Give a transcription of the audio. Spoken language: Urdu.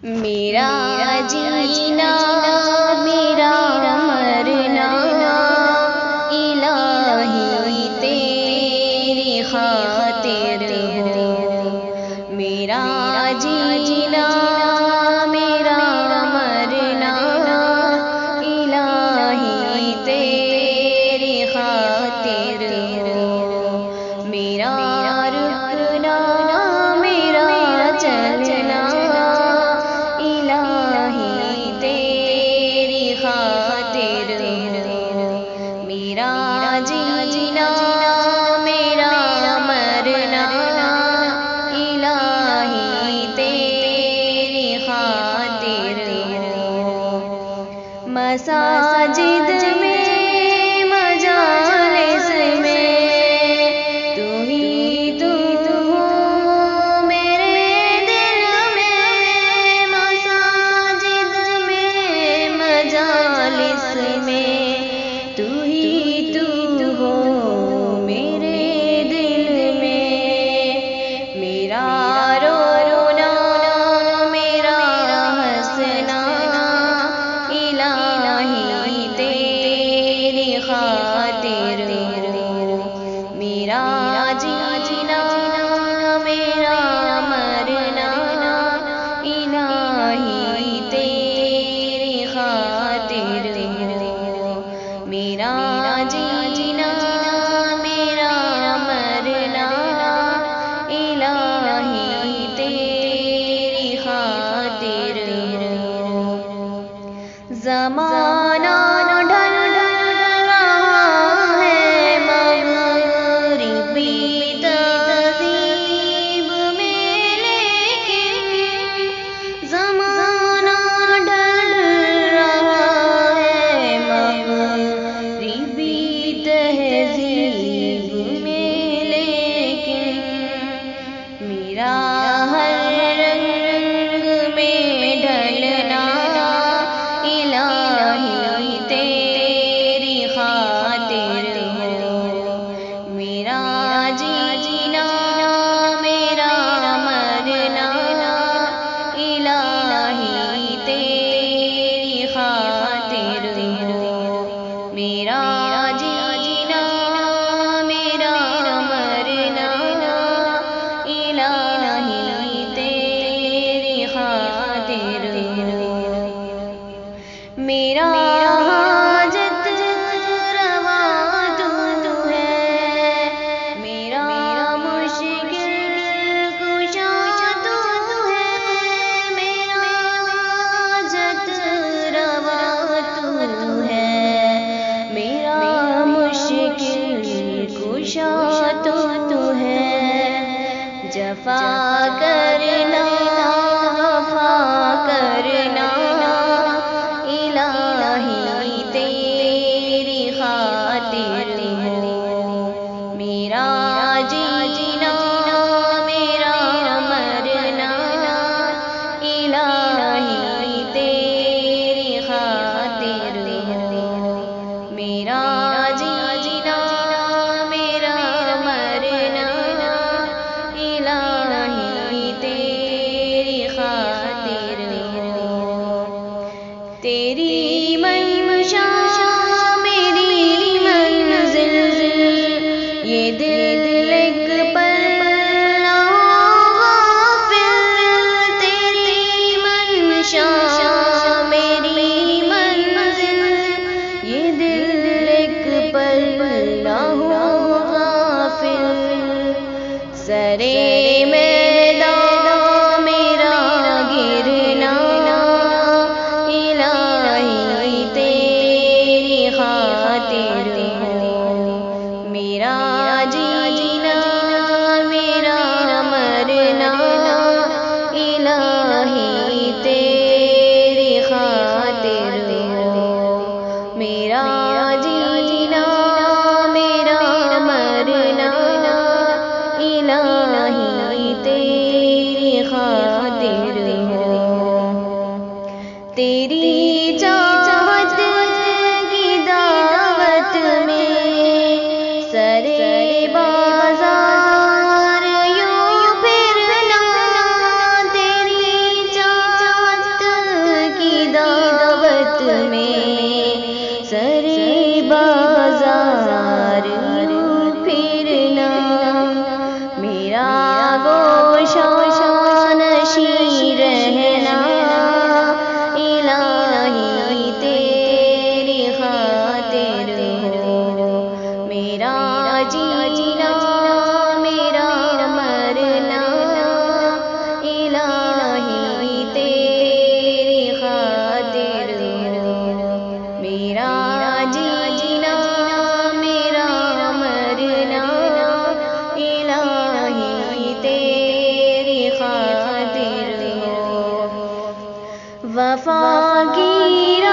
میرا جینا میرا مرنا الہی تیری خاطر ہو، میرا جینا میرا مرنا الہی تیری خاطر ہو، میرا رکنا میرا چلنا الہی تیری خاطر ہو، میرا جینا میرا مرنا الہی تیری خاطر ہو، مساجد میں مجالس میں تو ہی تو ہو میرے دل میں، مساجد میں مجالس میں تو ہی تو ہو میرے دل میں، میرا رونا میرا ہنسنا الہی تیری خاطر ہو، میرا جینا میرا مرنا الہی تیری خاطر ہو، میرا جینا میرا مرنا الہی تیری خاطر ہو، زمانہ ڈھل رہا ہے مغربی تہذیب میں، لیکن زمانہ ڈھل رہا ہے مغربی تہذیب میں، لیکن میرا ہر رنگ میں ڈھلنا الہی تیری خاطر ہو، میرا جینا میرا مرنا الہی تیری خاطر ہو، میرا جینا میرا مرنا الہی تیری خاطر ہو، میرا حاجت روا تو ہے، میرا مشکل کشا تو ہے، میرا حاجت روا تو ہے، میرا مشکل کشا تو ہے، جفا کرنا وفا کرنا الہی تیری خاطر ہو، میرا جینا میرا مرنا الہی تیری خاطر ہو، میرا جینا میرا مرنا الہی تیری خاطر ہو، تیری منشا میری منزل یہ دل ایک پل نہ غافل، تیری منشا میری منزل یہ دل ایک پل نہ غافل، سرے میدان میرا گرنا الہی تیری خاطر ہو، میرا جینا میرا مرنا الہی تیری خاطر ہو، میرا جینا میرا مرنا الہی تیری خاطر ہو، تیری چاہت کی دعوت میں سرے بازار یوں پھرنا، تیری چاہت وفا کی